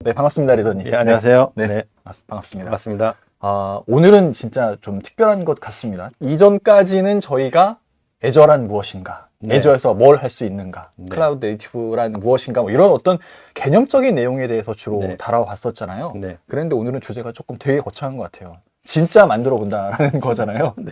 네, 반갑습니다, 리더님. 예, 안녕하세요. 네, 네. 반갑습니다. 반갑습니다. 오늘은 진짜 좀 특별한 것 같습니다. 이전까지는 저희가 애저란 무엇인가, 네. 애저에서 뭘 할 수 있는가, 네. 클라우드 네이티브란 무엇인가, 뭐 이런 어떤 개념적인 내용에 대해서 주로 네. 다뤄왔었잖아요. 네. 그런데 오늘은 주제가 조금 되게 거창한 것 같아요. 진짜 만들어 본다라는 거잖아요. 네.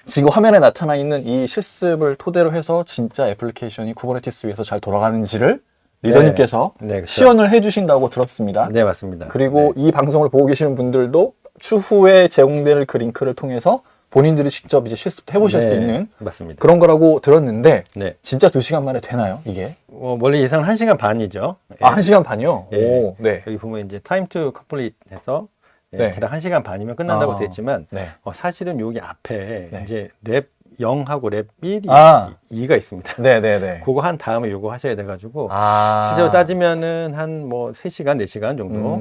지금 화면에 나타나 있는 이 실습을 토대로 해서 진짜 애플리케이션이 쿠버네티스 위에서 잘 돌아가는지를 리더님께서 네, 그렇죠. 시연을 해주신다고 들었습니다. 네, 맞습니다. 그리고 네. 이 방송을 보고 계시는 분들도 추후에 제공될 그 링크를 통해서 본인들이 직접 이제 실습해 보실 네, 수 있는 맞습니다. 그런 거라고 들었는데 네. 진짜 2시간 만에 되나요, 이게? 원래 예상은 1시간 반이죠. 예. 1시간 반이요? 예. 오, 네. 여기 보면 이제 time to complete 해서 네. 대략 1시간 반이면 끝난다고 되어 있지만 네. 사실은 여기 앞에 네. 이제 랩 0하고 랩 1이 아. 2가 있습니다. 네네네. 그거 한 다음에 요거 하셔야 돼가지고 실제로 실제로 따지면은 한 뭐 3시간, 4시간 정도.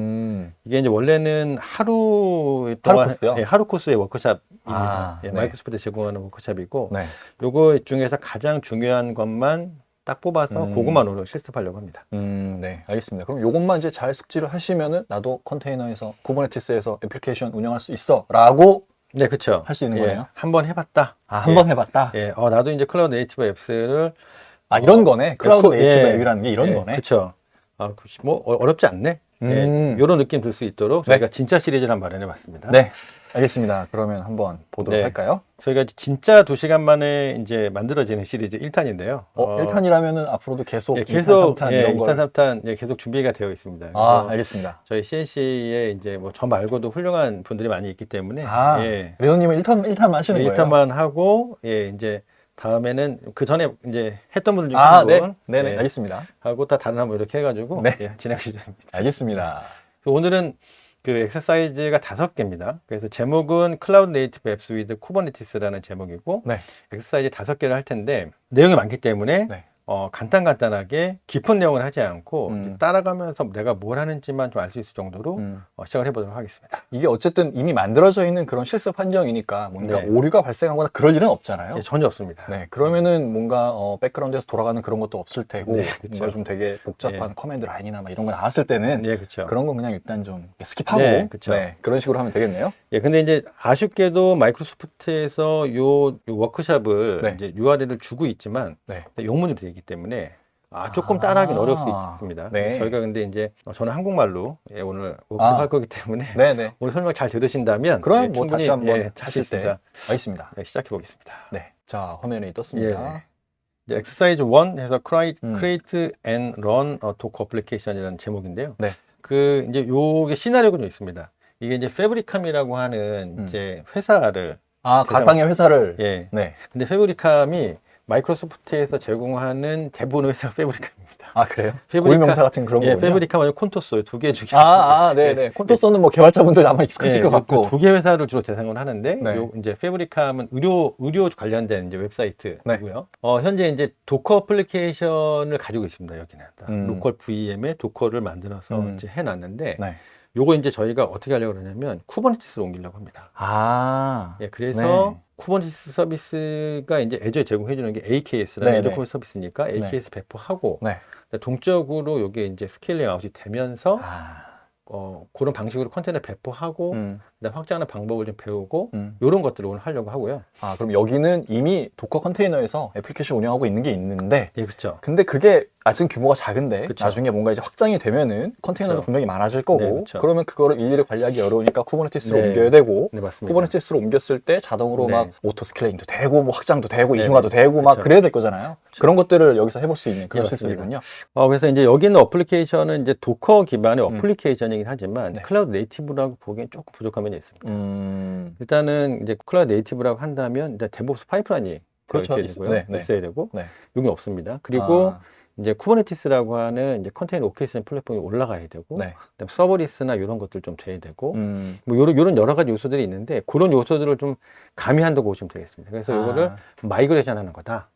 이게 이제 원래는 하루 동안 코스요? 예, 하루 코스의 워크샵입니다. 아, 예, 네. 마이크로소프트 제공하는 워크샵이고 네. 요거 중에서 가장 중요한 것만 딱 뽑아서 그것만 오늘 실습하려고 합니다. 네, 알겠습니다. 그럼 요것만 이제 잘 숙지를 하시면은 나도 컨테이너에서 쿠버네티스에서 애플리케이션 운영할 수 있어라고 네, 그렇죠. 할 수 있는 예, 거네요. 한번 해봤다. 한 번 해봤다. 예, 나도 이제 클라우드 네이티브 앱스를 이런 거네. 클라우드 네이티브 예, 앱이라는 게 이런 거네. 그렇죠. 뭐 어렵지 않네. 이런 느낌 들 수 있도록 네. 저희가 진짜 시리즈를 한번 마련해봤습니다. 네, 알겠습니다. 그러면 한번 보도록 네. 할까요? 저희가 진짜 2시간 만에 이제 만들어지는 시리즈 1탄인데요. 1탄이라면은 앞으로도 계속 예, 2탄, 계속 3탄 예, 이런 걸. 2탄, 3탄 예, 계속 준비가 되어 있습니다. 알겠습니다. 저희 CNC에 이제 뭐 저 말고도 훌륭한 분들이 많이 있기 때문에 예, 리더님은 1탄만 하시는 거예요? 1탄만 하고 예, 이제 다음에는 그 전에 이제 했던 분들 중에 한 네. 분 네네, 예, 알겠습니다. 하고 다 다른 한번 이렇게 해가지고 네. 예, 진행 시작입니다. 알겠습니다. 오늘은 그 엑서사이즈가 5개입니다. 그래서 제목은 클라우드 네이티브 앱스 위드 쿠버네티스라는 제목이고 네. 엑서사이즈 5개를 할 텐데 내용이 많기 때문에 네. 간단하게 깊은 내용을 하지 않고 음. 따라가면서 내가 뭘 하는지만 좀 알 수 있을 정도로 시작을 해보도록 하겠습니다. 이게 어쨌든 이미 만들어져 있는 그런 실습 환경이니까 뭔가 네. 오류가 발생하거나 그럴 일은 없잖아요. 예, 전혀 없습니다. 네, 그러면은 뭔가 백그라운드에서 돌아가는 그런 것도 없을 테고 네, 그쵸. 뭔가 좀 되게 복잡한 예. 커맨드 라인이나 막 이런 거 나왔을 때는 네, 그렇죠. 그런 건 그냥 일단 좀 스킵하고 네, 그쵸. 그런 식으로 하면 되겠네요. 예, 근데 이제 아쉽게도 마이크로소프트에서 요 워크샵을 네. 이제 URL을 주고 있지만 네. 영문으로 되어 있기 때문에 조금 따라하기는 어려울 수 있습니다. 네. 저희가 근데 이제 저는 한국말로 오늘 워크숍 할 거기 때문에 네네. 오늘 설명 잘 들으신다면 그럼 예, 뭐 충분히 다시 한번 할 수 하실 때 있습니다. 알겠습니다. 네, 시작해 보겠습니다. 네, 자 화면에 떴습니다. 이제 엑서사이즈 1 해서 음. Create and Run a Docker Application이라는 제목인데요. 네. 그 이제 요게 시나리오가 좀 있습니다. 이게 이제 패브리캄이라고 하는 이제 회사를 가상의 회사를 예. 네. 근데 패브리캄이 마이크로소프트에서 제공하는 대부분의 회사가 패브리캄입니다. 그래요? 패브리카- 고유명사 같은 그런 예, 거군요. 패브리캄 아니면 콘토소 2개 중에 네네. 콘토스는 뭐 개발자분들 아마 익숙하실 것 같고. 2개 회사를 주로 대상으로 하는데 네. 요 이제 패브리캄은 의료 관련된 이제 웹사이트이고요. 네. 현재 이제 도커 애플리케이션을 가지고 있습니다. 여기는 음. 로컬 VM에 도커를 만들어서 이제 해놨는데 네. 요거 이제 저희가 어떻게 하려고 그러냐면 쿠버네티스로 옮기려고 합니다. 네. 그래서 쿠버네티스 서비스가 이제 애저에 제공해주는 게 AKS라는 네, 애저 네. 쿠버네티스 서비스니까 AKS 배포하고 네. 동적으로 요게 이제 스케일링 아웃이 되면서 아. 그런 방식으로 컨테이너 배포하고 그다음 확장하는 방법을 좀 배우고 이런 것들을 오늘 하려고 하고요. 그럼 여기는 이미 도커 컨테이너에서 애플리케이션 운영하고 있는 게 있는데 예, 그렇죠. 근데 그게 아직 규모가 작은데 그쵸. 나중에 뭔가 이제 확장이 되면은 컨테이너도 그쵸. 분명히 많아질 거고 네, 그쵸. 그러면 그거를 일일이 관리하기 어려우니까 쿠버네티스로 네. 옮겨야 되고 네, 맞습니다. 쿠버네티스로 옮겼을 때 자동으로 네. 막 오토 스케일링도 되고 뭐 확장도 되고 네, 이중화도 네. 되고 막 그쵸. 그래야 될 거잖아요. 그런 것들을 여기서 해볼 수 있는 그런 네, 맞습니다. 실습이군요. 그래서 이제 여기 있는 어플리케이션은 이제 도커 기반의 어플리케이션이긴 하지만 네. 클라우드 네이티브라고 보기엔 조금 부족한 면이 있습니다. 일단은 이제 클라우드 네이티브라고 한다면 일단 데브옵스 파이프라인이 그렇죠. 있어야 되고요. 네. 있어야 되고 네. 여기 없습니다. 그리고 이제 쿠버네티스라고 하는 이제 컨테이너 오케이션 플랫폼이 올라가야 되고 네. 그다음에 서버리스나 이런 것들 좀 돼야 되고 뭐 요런 여러 가지 요소들이 있는데 그런 요소들을 좀 가미한다고 보시면 되겠습니다. 그래서 이거를 마이그레이션 하는 거다.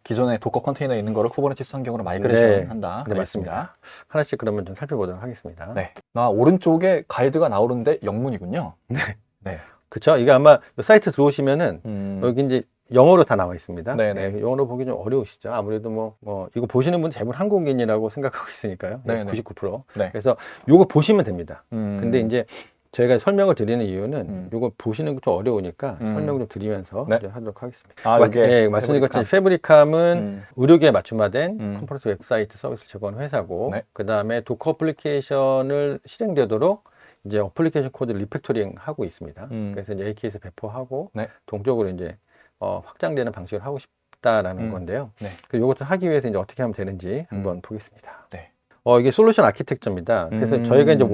기존에 도커 컨테이너에 있는 거를 쿠버네티스 환경으로 마이그레이션 네. 한다. 네, 알겠습니다. 하나씩 그러면 좀 살펴보도록 하겠습니다. 네. 오른쪽에 가이드가 나오는데 영문이군요. 네. 네. 그쵸? 이게 아마 사이트 들어오시면은 여기 이제 영어로 다 나와 있습니다. 네네. 네, 영어로 보기 좀 어려우시죠. 아무래도 뭐 이거 보시는 분 대부분 한국인이라고 생각하고 있으니까요. 네네. 99%. 네. 그래서 요거 보시면 됩니다. 음. 근데 이제 저희가 설명을 드리는 이유는 음. 요거 보시는 거 좀 어려우니까 설명을 좀 드리면서 네. 이제 하도록 하겠습니다. 아, 이게 말씀드린 것처럼 패브리캄. 패브리캄은 의료계에 맞춤화된 음. 컴퍼런스 웹사이트 서비스를 제공하는 회사고, 네. 그 다음에 도커 어플리케이션을 실행되도록 이제 어플리케이션 코드를 리팩토링 하고 있습니다. 그래서 이제 AK에서 배포하고 네. 동적으로 이제 확장되는 방식을 하고 싶다라는 건데요. 네. 그래서 이것을 하기 위해서 이제 어떻게 하면 되는지 한번 보겠습니다. 네. 이게 솔루션 아키텍처입니다. 그래서 저희가 이제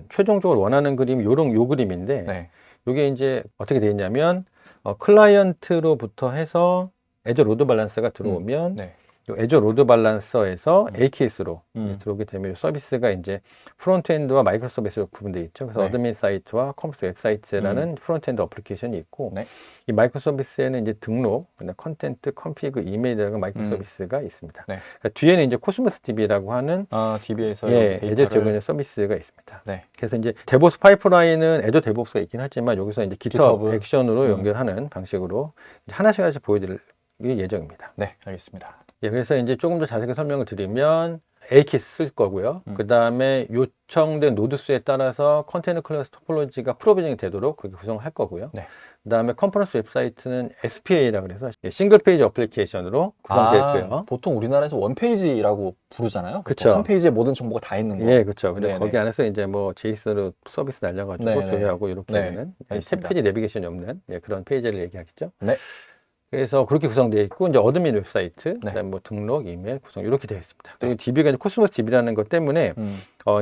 최종적으로 원하는 그림이 요 그림인데, 네. 이게 이제 어떻게 되어 있냐면, 클라이언트로부터 해서 애저 로드 밸런서가 들어오면, 네. 요 애저 로드 밸런서에서 AKS로 들어오게 되면 이 서비스가 이제 프론트엔드와 마이크로 서비스로 구분되어 있죠. 그래서 네. 어드민 사이트와 컴퓨터 웹사이트라는 프론트엔드 어플리케이션이 있고, 네. 이 마이크로 서비스에는 이제 등록, 컨텐트, 컨피그, 이메일이라는 마이크로 서비스가 있습니다. 네. 그러니까 뒤에는 이제 코스모스 DB라고 하는 DB에서 애저 제공하는 서비스가 있습니다. 네. 그래서 이제 데보스 파이프라인은 애저 데보스가 있긴 하지만 여기서 이제 GitHub 액션으로 연결하는 방식으로 이제 하나씩 보여드릴 예정입니다. 네, 알겠습니다. 그래서 이제 조금 더 자세하게 설명을 드리면 AKS 쓸 거고요. 그 다음에 요청된 노드 수에 따라서 컨테이너 클래스 토폴로지가 프로비저닝이 되도록 그렇게 구성을 할 거고요. 네. 그 다음에 컨퍼런스 웹사이트는 SPA라고 그래서 싱글 페이지 어플리케이션으로 구성되었고요. 보통 우리나라에서 원페이지라고 부르잖아요. 그쵸. 한 페이지에 모든 정보가 다 있는 거. 예, 그렇죠. 근데 네네. 거기 안에서 이제 뭐 제이슨으로 서비스 날려가지고 네네. 조회하고 이렇게 네. 되는 알겠습니다. 페이지 내비게이션이 없는 그런 페이지를 얘기하겠죠. 네. 그래서 그렇게 구성되어 있고, 이제 어드민 웹사이트, 네. 그다음에 뭐 등록, 이메일 구성 이렇게 되어 있습니다. 그리고 DB가 이제 코스모스 DB라는 것 때문에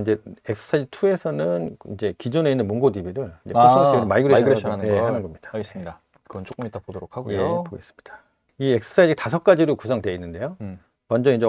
이제 엑서사이즈 2에서는 이제 기존에 있는 몽고 DB를 코스모스 DB로 마이그레이션 하는 겁니다. 알겠습니다. 그건 조금 이따 보도록 하고요. 예, 보겠습니다. 이 엑서사이즈 5가지로 구성되어 있는데요. 먼저 이제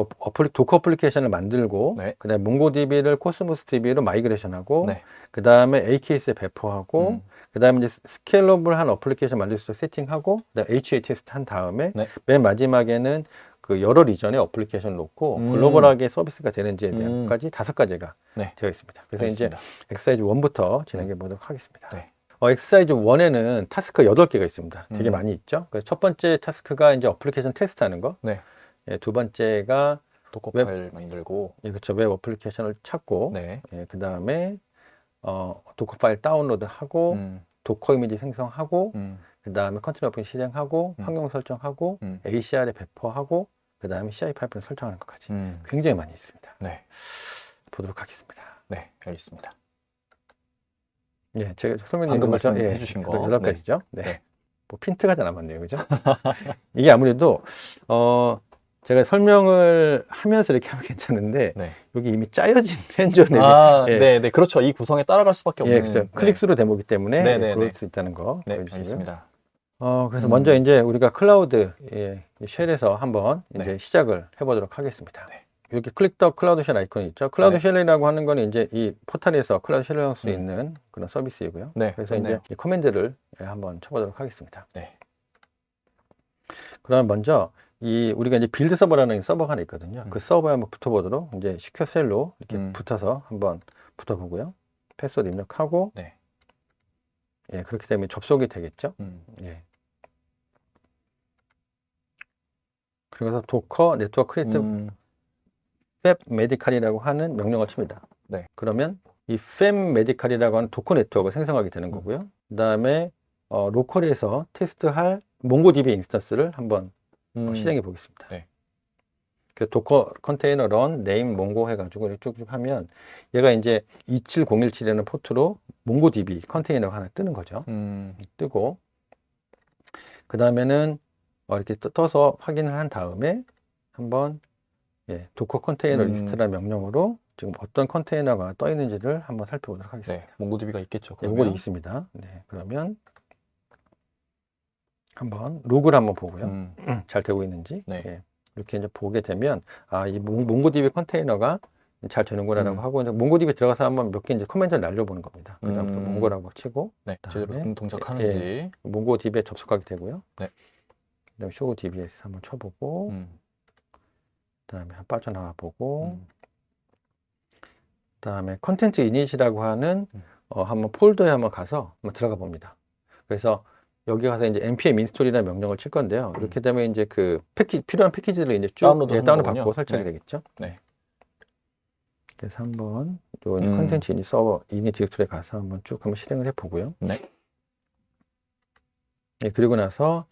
도커 어플리케이션을 만들고, 네. 그다음에 몽고DB를 코스모스 DB로 마이그레이션하고, 네. 그다음에 AKS에 배포하고, 그다음에 이제 스케일러블한 어플리케이션 만들 수 있도록 세팅하고, 그다음에 HA 테스트 한 다음에 네. 맨 마지막에는 그 여러 리전에 어플리케이션을 놓고 글로벌하게 서비스가 되는지에 대한 것까지 5가지가 네. 되어 있습니다. 그래서 알겠습니다. 이제 엑서사이즈 1부터 진행해 보도록 하겠습니다. 네. 엑서사이즈 1에는 타스크가 8개가 있습니다. 되게 많이 있죠. 그래서 첫 번째 타스크가 이제 어플리케이션 테스트하는 거. 네. 두 번째가 도커 파일 만들고. 그렇죠. 웹 어플리케이션을 찾고, 네. 그 다음에 도커 파일 다운로드하고, 도커 이미지 생성하고, 그 다음에 컨테이너 어플 실행하고, 환경 설정하고, ACR에 배포하고, 그 다음에 CI 파이프를 설정하는 것까지 굉장히 많이 있습니다. 네. 보도록 하겠습니다. 네, 알겠습니다. 예, 제가 방금 말씀해 주신 거. 11가지죠. 네. 네. 뭐 핀트가 잘 안 맞네요. 그죠? 이게 아무래도 제가 설명을 하면서 이렇게 하면 괜찮은데, 네. 여기 이미 짜여진 텐전에 네, 그렇죠. 이 구성에 따라갈 수밖에 없는. 그렇죠. 클릭수로 데모기 때문에 네. 그럴 수 있다는 거 네, 보여주시고요. 알겠습니다. 그래서 먼저 이제 우리가 클라우드 쉘에서 한번 네. 이제 시작을 해보도록 하겠습니다. 네. 여기 클릭 더 클라우드 쉘 아이콘이 있죠. 클라우드 네. 쉘이라고 하는 거는 이제 이 포털에서 클라우드 쉘을 할 수 있는 그런 서비스이고요. 네, 그래서 좋네요. 이제 이 커맨드를 한번 쳐보도록 하겠습니다. 네. 그러면 먼저 우리가 이제 빌드 서버라는 서버가 하나 있거든요. 그 서버에 한번 붙어보도록 이제 시큐어 셀로 이렇게 붙어서 한번 붙어보고요. 패스워드 입력하고, 네. 그렇게 되면 접속이 되겠죠. 예. 그래서 도커 네트워크 크리에이트 팹 메디칼이라고 하는 명령을 칩니다. 네. 그러면 이 팹 메디칼이라고 하는 도커 네트워크를 생성하게 되는 거고요. 그 다음에 로컬에서 테스트할 몽고DB 인스턴스를 한번 실행해 보겠습니다. 네. 그 도커 컨테이너 런 네임 몽고 해가지고 이렇게 쭉쭉 하면 얘가 이제 27017이라는 포트로 몽고DB 컨테이너가 하나 뜨는 거죠. 뜨고, 그 다음에는 이렇게 떠서 확인을 한 다음에 한번 도커 컨테이너 리스트라는 명령으로 지금 어떤 컨테이너가 떠 있는지를 한번 살펴보도록 하겠습니다. 네, 몽고DB가 있겠죠. 몽고DB 있습니다. 네, 그러면 한번 로그를 한번 보고요. 잘 되고 있는지. 네. 이렇게 이제 보게 되면 이 몽고DB 컨테이너가 잘 되는구나라고 하고, 이제 몽고DB 들어가서 한번 몇 개 이제 코멘트를 날려보는 겁니다. 그 다음부터 몽고라고 치고, 네, 그다음에 제대로 동작하는지. 몽고DB에 접속하게 되고요. 네. 그다음에 show DBS 한번 쳐보고, 그다음에 빠져나와 보고, 그다음에 컨텐츠 이닛이라고 하는 한번 폴더에 한번 가서 한번 들어가 봅니다. 그래서 여기 가서 이제 npm install이라는 명령을 칠 건데요. 이렇게 되면 이제 그 필요한 패키지를 이제 쭉 다운로드 하는 다운을 거군요. 받고 설정이 네. 되겠죠. 네. 그래서 한번 요 컨텐츠 이니 서버 이니 디렉토리에 가서 한번 쭉 한번 실행을 해보고요. 네. 예, 그리고 나서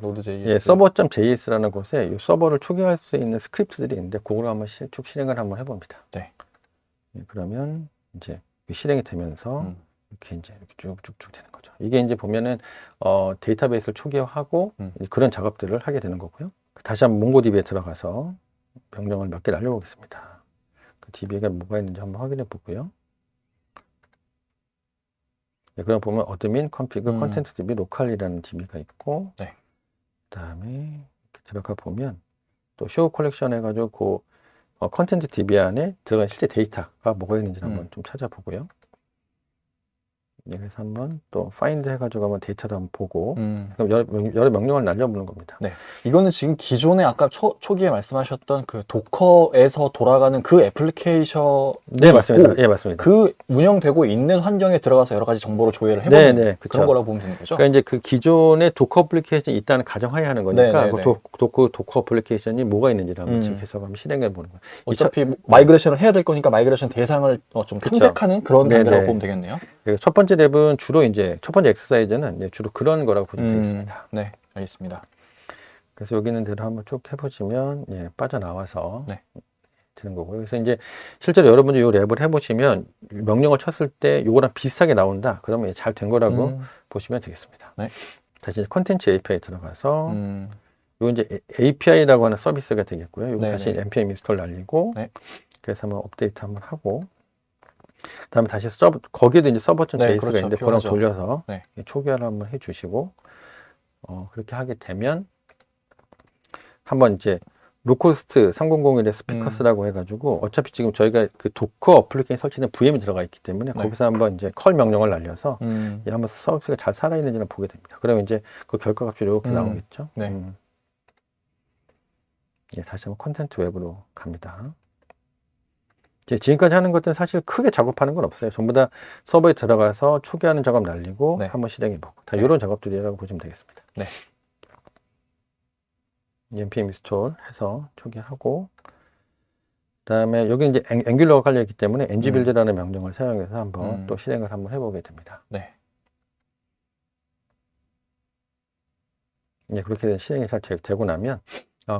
노드.js. 예, 서버.js라는 곳에 이 서버를 초기화할 수 있는 스크립트들이 있는데 그걸 한번 쭉 실행을 한번 해봅니다. 네. 예, 그러면 이제 실행이 되면서 이렇게 이제 이렇게 쭉쭉쭉 되는 거죠. 이게 이제 보면은 데이터베이스를 초기화하고 그런 작업들을 하게 되는 거고요. 다시 한번 몽고DB에 들어가서 명령을 몇 개 날려보겠습니다. 그 DB가 뭐가 있는지 한번 확인해 보고요. 네, 그럼 보면 어드민 컨피그 컨텐츠 DB 로컬이라는 DB가 있고, 네. 그다음에 이렇게 들어가 보면 또 쇼 컬렉션 해가지고 그 컨텐츠 DB 안에 들어간 실제 데이터가 뭐가 있는지 한번 좀 찾아보고요. 네, 그래서 한번 또 find 해가지고 한번 데이터를 한번 보고, 그럼 여러 명령을 날려보는 겁니다. 네. 이거는 지금 기존에 아까 초기에 말씀하셨던 그 도커에서 돌아가는 그 애플리케이션이 네, 맞습니다. 있고, 예, 맞습니다. 그 운영되고 있는 환경에 들어가서 여러 가지 정보를 조회를 해보는 네, 그쵸. 그런 거라고 보면 되는 거죠. 그러니까 이제 그 기존의 도커 애플리케이션이 있다는 가정하에 하는 거니까 네. 그 도커 애플리케이션이 뭐가 있는지를 한번 지금 계속 한번 실행해 보는 거예요. 어차피 마이그레이션을 해야 될 거니까 마이그레이션 대상을 좀 탐색하는 그런 단계라고 보면 되겠네요. 첫 번째 랩은 주로 이제 첫 번째 엑서사이즈는 이제 주로 그런 거라고 보시면 되겠습니다. 네, 알겠습니다. 그래서 여기 있는 대로 한번 쭉 해보시면 빠져나와서 되는 거고요. 그래서 이제 실제로 여러분들 이 랩을 해보시면 명령을 쳤을 때 이거랑 비슷하게 나온다. 그러면 잘 된 거라고 보시면 되겠습니다. 네. 다시 이제 컨텐츠 API 들어가서 요 이제 API라고 하는 서비스가 되겠고요. 이거 다시 npm 인스톨 날리고 그래서 한번 업데이트 한번 하고 그다음에 다시 거기에도 이제 서버.js가 있는데 그거랑 돌려서 초기화를 한번 해주시고 그렇게 하게 되면 한번 이제 로컬호스트 3001의 스피커스라고 해가지고 어차피 지금 저희가 그 도커 어플리케이션 설치된 VM이 들어가 있기 때문에 거기서 한번 이제 컬 명령을 날려서 한번 서비스가 잘 살아있는지를 보게 됩니다. 그러면 이제 그 결과값이 이렇게 나오겠죠. 다시 한번 컨텐트 웹으로 갑니다. 지금까지 하는 것들은 사실 크게 작업하는 건 없어요. 전부 다 서버에 들어가서 초기화하는 작업 날리고 한번 실행해보고 다 이런 작업들이라고 보시면 되겠습니다. npm 인스톨 해서 초기화하고 그다음에 여기 이제 앵귤러가 깔려있기 때문에 ngbuild라는 명령을 사용해서 한번 또 실행을 한번 해보게 됩니다. 그렇게 실행이 잘 되고 나면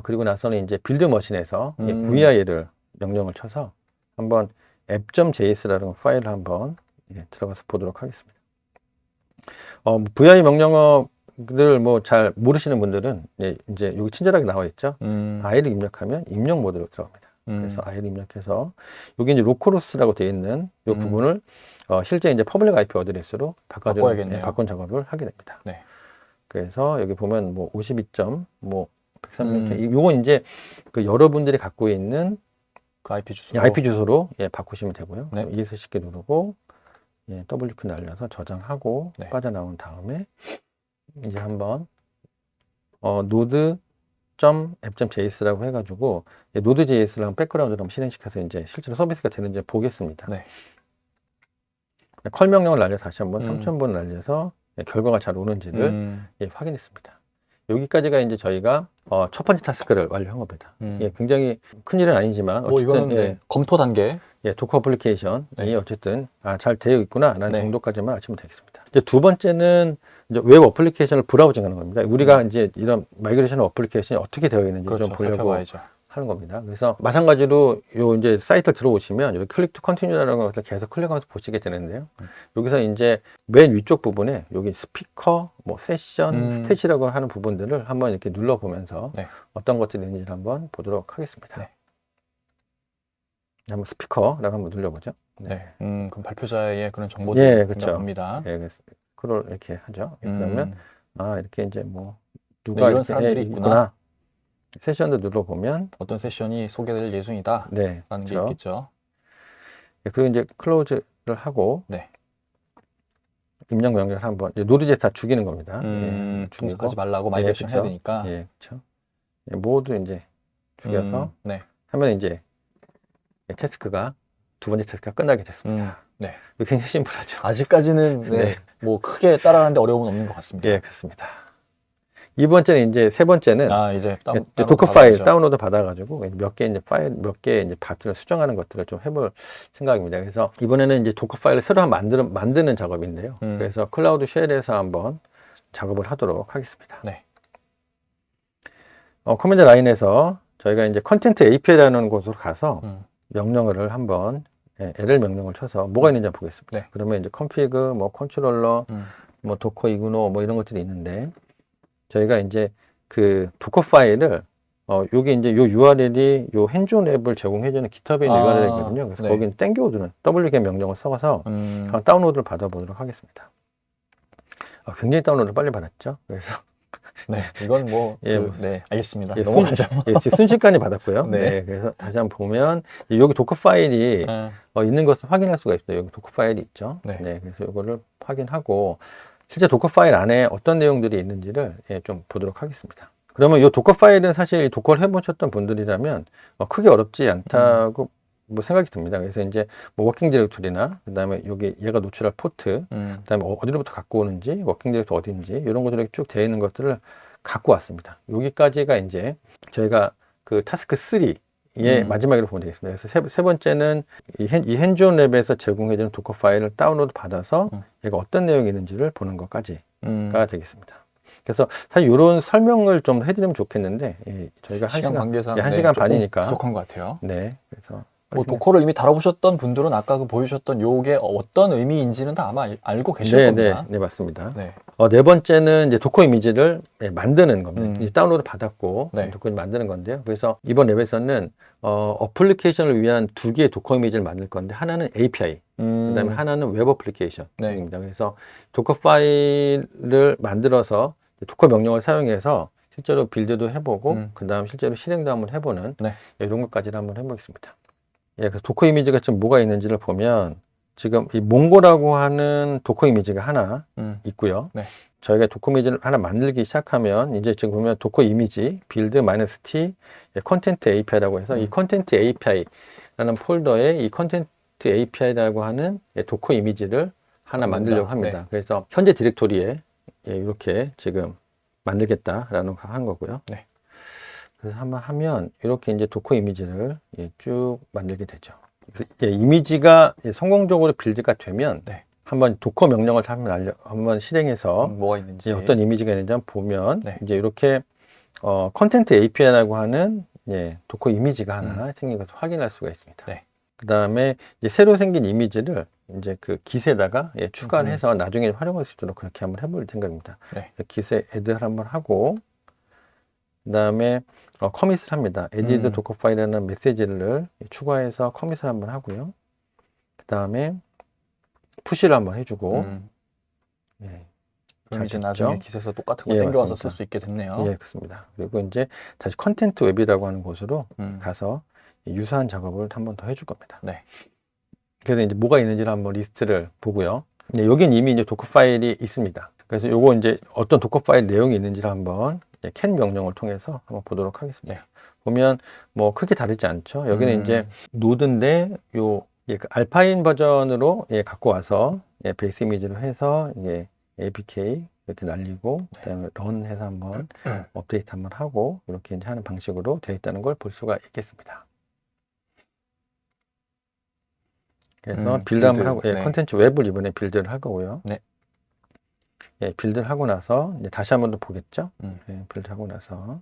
그리고 나서는 이제 빌드 머신에서 VI를 명령을 쳐서 한번 app.js라는 파일을 한번 들어가서 보도록 하겠습니다. VI 명령어를 뭐 잘 모르시는 분들은 이제 여기 친절하게 나와 있죠. i를 입력하면 입력 모드로 들어갑니다. 그래서 i를 입력해서 여기 이제 로컬호스트라고 되어 있는 이 부분을 실제 이제 퍼블릭 IP 어드레스로 바꿔주는 바꾼 작업을 하게 됩니다. 그래서 여기 보면 뭐 52점, 뭐 136점, 이건 이제 그 여러분들이 갖고 있는 그 IP 주소로 바꾸시면 되고요. ESC 누르고 WQ 날려서 저장하고 빠져나온 다음에 이제 한번 node.app.js라고 해가지고 node.js를 한번 백그라운드로 한번 실행시켜서 이제 실제로 서비스가 되는지 보겠습니다. 컬 명령을 날려서 다시 한번 3000번 날려서 결과가 잘 오는지를 확인했습니다. 여기까지가 이제 저희가 첫 번째 타스크를 완료한 겁니다. 굉장히 큰 일은 아니지만 어쨌든 이거는 검토 단계 도커 애플리케이션이 어쨌든 잘 되어 있구나라는 정도까지만 아시면 되겠습니다. 이제 두 번째는 이제 웹 어플리케이션을 브라우징하는 겁니다. 우리가 이제 이런 마이그레이션 어플리케이션이 어떻게 되어 있는지 좀 보려고 살펴봐야죠. 하는 겁니다. 그래서 마찬가지로 요 이제 사이트를 들어오시면 여기 클릭 투 컨티뉴라는 것을 계속 클릭하면서 보시게 되는데요. 여기서 이제 맨 위쪽 부분에 여기 스피커, 뭐 세션, 스탯이라고 하는 부분들을 한번 이렇게 눌러보면서 어떤 것들이 있는지를 한번 보도록 하겠습니다. 한번 스피커라고 한번 눌러보죠. 그럼 발표자의 그런 정보들이 나옵니다. 스크롤 이렇게 하죠. 그러면 이렇게 이제 뭐 누가 이런 사람들이 있구나. 세션도 눌러보면 어떤 세션이 소개될 예정이다 라는 게 있겠죠. 그리고 이제 클로즈를 하고 입력 명령을 한번 노드.js 다 죽이는 겁니다. 분석하지 말라고 마이그레이션 해야 되니까. 그렇죠. 모두 이제 죽여서 하면 이제 태스크가 두 번째 태스크가 끝나게 됐습니다. 네. 굉장히 심플하죠. 아직까지는 네, 네. 뭐 크게 따라가는데 어려움은 없는 것 같습니다. 예, 그렇습니다. 이번째는 이제 세 번째는 이제 도커 파일 다운로드 받아가지고 몇 개 이제 값들을 수정하는 것들을 좀 해볼 생각입니다. 그래서 이번에는 이제 도커 파일을 새로 만드는 작업인데요. 그래서 클라우드 쉘에서 한번 작업을 하도록 하겠습니다. 네. 커맨드 라인에서 저희가 이제 컨텐트 API라는 곳으로 가서 명령어를 한번 LL 명령을 쳐서 뭐가 있는지 한번 보겠습니다. 네. 그러면 이제 config, 뭐 컨트롤러, 뭐 도커 이그노 뭐 이런 것들이 있는데 저희가 이제 그 도커 파일을 요게 이제 요 URL이 요 핸즈온 앱을 제공해주는 GitHub에 있는 URL이거든요. 그래서 네. 거기는 땡겨오는 wget 명령을 써서 다운로드를 받아보도록 하겠습니다. 굉장히 다운로드를 빨리 받았죠. 그래서 네, 이건 뭐, 예, 네, 알겠습니다. 예, 넘어가죠. 지금 순식간에 받았고요. 네. 네, 그래서 다시 한번 보면 여기 도커 파일이 있는 것을 확인할 수가 있어요. 여기 도커 파일이 있죠. 네. 그래서 이거를 확인하고 실제 도커 파일 안에 어떤 내용들이 있는지를 좀 보도록 하겠습니다. 그러면 이 도커 파일은 사실 도커를 해보셨던 분들이라면 크게 어렵지 않다고 뭐 생각이 듭니다. 그래서 이제 뭐 워킹 디렉토리나 그다음에 여기 얘가 노출할 포트, 그다음에 어디로부터 갖고 오는지, 워킹 디렉토리 어딘지 이런 것들이 쭉 되어 있는 것들을 갖고 왔습니다. 여기까지가 이제 저희가 그 타스크 3의 마지막으로 보면 되겠습니다. 그래서 세 번째는 이 핸즈온 랩에서 제공해주는 도커 파일을 다운로드 받아서 얘가 어떤 내용이 있는지를 보는 것까지가 되겠습니다. 그래서 사실 이런 설명을 좀 해드리면 좋겠는데 저희가 시간 관계상 한 시간 반이니까 부족한 것 같아요. 네, 그래서 뭐 도커를 이미 다뤄보셨던 분들은 아까 그 보여주셨던 요게 어떤 의미인지는 다 아마 알고 계실 겁니다. 네, 맞습니다. 네. 네 번째는 이제 도커 이미지를 만드는 겁니다. 이제 다운로드 받았고 네. 도커 만드는 건데요. 그래서 이번 랩에서는 어플리케이션을 위한 두 개의 도커 이미지를 만들 건데 하나는 API, 그다음에 하나는 웹 어플리케이션입니다. 그래서 도커 파일을 만들어서 도커 명령을 사용해서 실제로 빌드도 해보고 그다음 실제로 실행도 한번 해보는 이런 것까지를 한번 해보겠습니다. 그 도커 이미지가 지금 뭐가 있는지를 보면 지금 이 몽고라고 하는 도커 이미지가 하나 있고요. 네. 저희가 도커 이미지를 하나 만들기 시작하면 이제 지금 보면 도커 이미지 빌드 -t 컨텐트 API라고 해서 이 컨텐트 API라는 폴더에 이 컨텐트 API라고 하는 도커 이미지를 하나 만들려고 합니다. 네. 그래서 현재 디렉토리에 이렇게 지금 만들겠다라는 거 한 거고요. 네. 그래서 한번 하면 이렇게 이제 도커 이미지를 쭉 만들게 되죠. 그래서 이미지가 성공적으로 빌드가 되면 한번 도커 명령을 한번 실행해서 뭐가 있는지 어떤 이미지가 있는지 한번 보면 이제 이렇게 컨텐트 API라고 하는 도커 이미지가 하나 생긴 것을 확인할 수가 있습니다. 그 다음에 이제 새로 생긴 이미지를 이제 그 깃에다가 추가를 해서 나중에 활용할 수 있도록 그렇게 한번 해볼 생각입니다. 깃에 애드를 한번 하고 그 다음에 커밋을 합니다. add 도커 파일이라는 메시지를 추가해서 커밋을 한번 하고요. 그 다음에 푸시를 한번 해주고 그럼 이제 나중에 깃에서 똑같은 거 땡겨와서 쓸 수 있게 됐네요. 그렇습니다. 그리고 이제 다시 컨텐트 웹이라고 하는 곳으로 가서 유사한 작업을 한 번 더 해줄 겁니다. 그래서 이제 뭐가 있는지를 한번 리스트를 보고요. 여긴 이미 이제 도커 파일이 있습니다. 그래서 요거 이제 어떤 도커 파일 내용이 있는지를 한번 캔 명령을 통해서 한번 보도록 하겠습니다. 보면 뭐 크게 다르지 않죠. 여기는 이제 노드인데 알파인 버전으로 갖고 와서 베이스 이미지로 해서 APK 이렇게 날리고 그다음에 런 해서 한번 업데이트 한번 하고 이렇게 이제 하는 방식으로 되어 있다는 걸 볼 수가 있겠습니다. 그래서 빌드 한번 하고 컨텐츠 웹을 이번에 빌드를 할 거고요. 빌드를 하고 나서 이제 다시 한번 더 보겠죠. 빌드 하고 나서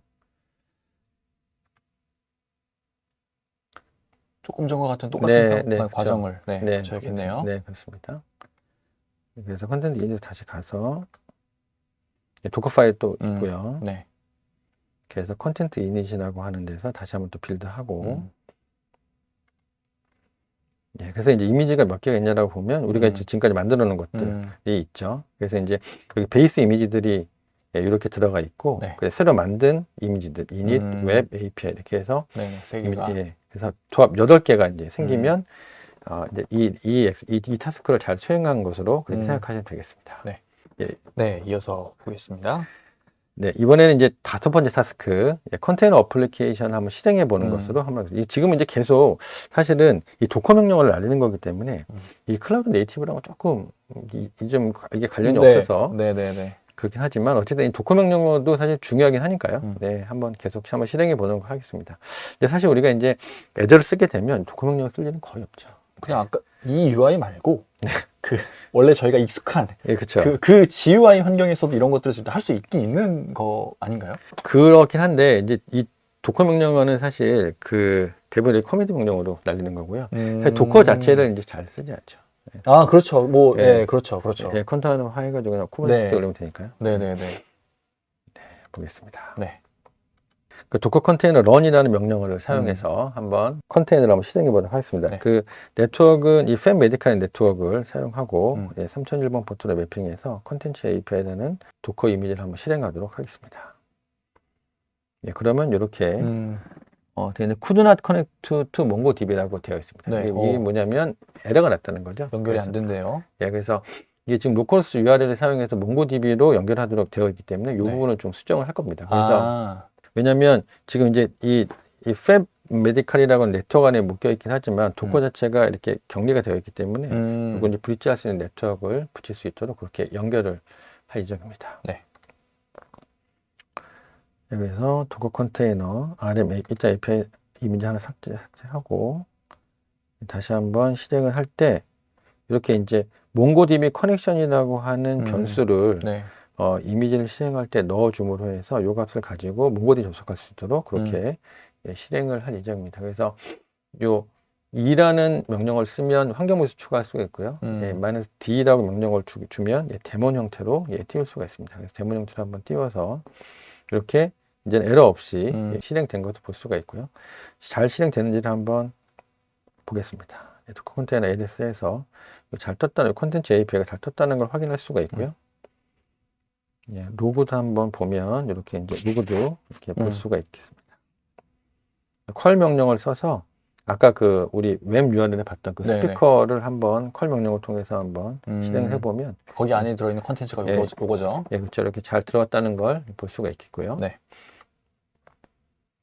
조금 전과 같은 똑같은 과정을 그렇죠. 거쳐야겠네요. 네, 그렇습니다. 그래서 컨텐츠 이미지 다시 가서 도커 파일 또 있고요. 그래서 컨텐트 이닛이라고 하는 데서 다시 한번 또 빌드하고 그래서 이제 이미지가 몇 개가 있냐라고 보면 우리가 지금까지 만들어 놓은 것들이 있죠. 그래서 이제 여기 베이스 이미지들이 이렇게 들어가 있고 그래서 새로 만든 이미지들 init, 웹, API 이렇게 해서 세 개가 그래서 조합 8개가 이제 생기면 이제 이 타스크를 잘 수행한 것으로 그렇게 생각하시면 되겠습니다. 이어서 보겠습니다. 네, 이번에는 이제 5번째 타스크, 컨테이너 어플리케이션을 한번 실행해 보는 것으로 한번, 지금은 이제 계속 사실은 이 도커 명령어를 날리는 거기 때문에 이 클라우드 네이티브랑은 조금 좀 이게 관련이 없어서 네네네. 그렇긴 하지만 어쨌든 이 도커 명령어도 사실 중요하긴 하니까요. 네, 한번 계속 한번 실행해 보는 거 하겠습니다. 근데 사실 우리가 이제 애저를 쓰게 되면 도커 명령어 쓸 일은 거의 없죠. 그냥 아까 이 UI 말고 그 원래 저희가 익숙한 예, 그렇죠. 그 GUI 환경에서도 이런 것들을 할 수 있긴 있는 거 아닌가요? 그렇긴 한데 이제 이 도커 명령어는 사실 그 대부분 커맨드 명령어로 날리는 거고요. 사실 도커 자체를 이제 잘 쓰지 않죠. 아, 그렇죠. 뭐, 예. 예, 그렇죠. 그렇죠. 예, 컨테이너 해가지고 그냥 쿠버네티스에 네. 올리면 되니까요. 네네네. 보겠습니다. 네. 그 도커 컨테이너 런이라는 명령어를 사용해서 한번 컨테이너를 한번 실행해 보도록 하겠습니다. 네. 그 네트워크는 이 팬 메디칼 네트워크를 사용하고 3001번 포트로 매핑해서 컨텐츠 API라는 도커 이미지를 한번 실행하도록 하겠습니다. 예, 그러면 이렇게 되는 could not connect to MongoDB라고 되어 있습니다. 네. 이게 뭐냐면 에러가 났다는 거죠. 연결이 안 된대요. 예, 그래서 이게 지금 로컬호스트 URL을 사용해서 몽고DB로 연결하도록 되어 있기 때문에 이 네. 부분은 좀 수정을 할 겁니다. 그래서 왜냐하면 지금 이제 이 팹 메디칼이라고 하는 네트워크 안에 묶여 있긴 하지만 도커 자체가 이렇게 격리가 되어 있기 때문에 이거 이제 브릿지할 수 있는 네트워크를 붙일 수 있도록 그렇게 연결을 할 예정입니다. 네. 여기서 도커 컨테이너 RM 일자 API 이미지 하나 삭제하고 다시 한번 실행을 할 때 이렇게 이제 몽고DB 커넥션이라고 하는 변수를 네. 이미지를 실행할 때 넣어줌으로 해서 이 값을 가지고 몽고DB 접속할 수 있도록 그렇게 예, 실행을 할 예정입니다. 그래서 요 이라는 명령을 쓰면 환경모에서 추가할 수가 있고요. 예, -d라고 명령을 주면 예, 데몬 형태로 예, 띄울 수가 있습니다. 그래서 데몬 형태로 한번 띄워서 이렇게 이제 에러 없이 예, 실행된 것을 볼 수가 있고요. 잘 실행되는지를 한번 보겠습니다. 도커 컨테이너 LS에서 잘 떴다는 콘텐츠 API가 잘 떴다는 걸 확인할 수가 있고요. 예, 로그도 한번 보면 이렇게 이제 로그도 이렇게 볼 수가 있겠습니다. 컬 명령을 써서 아까 그 우리 웹 URL에 봤던 그 스피커를 한번 컬 명령을 통해서 한번 실행을 해보면 거기 안에 들어있는 컨텐츠가 예, 요거죠. 예, 그렇죠. 이렇게 잘 들어갔다는 걸 볼 수가 있겠고요. 네.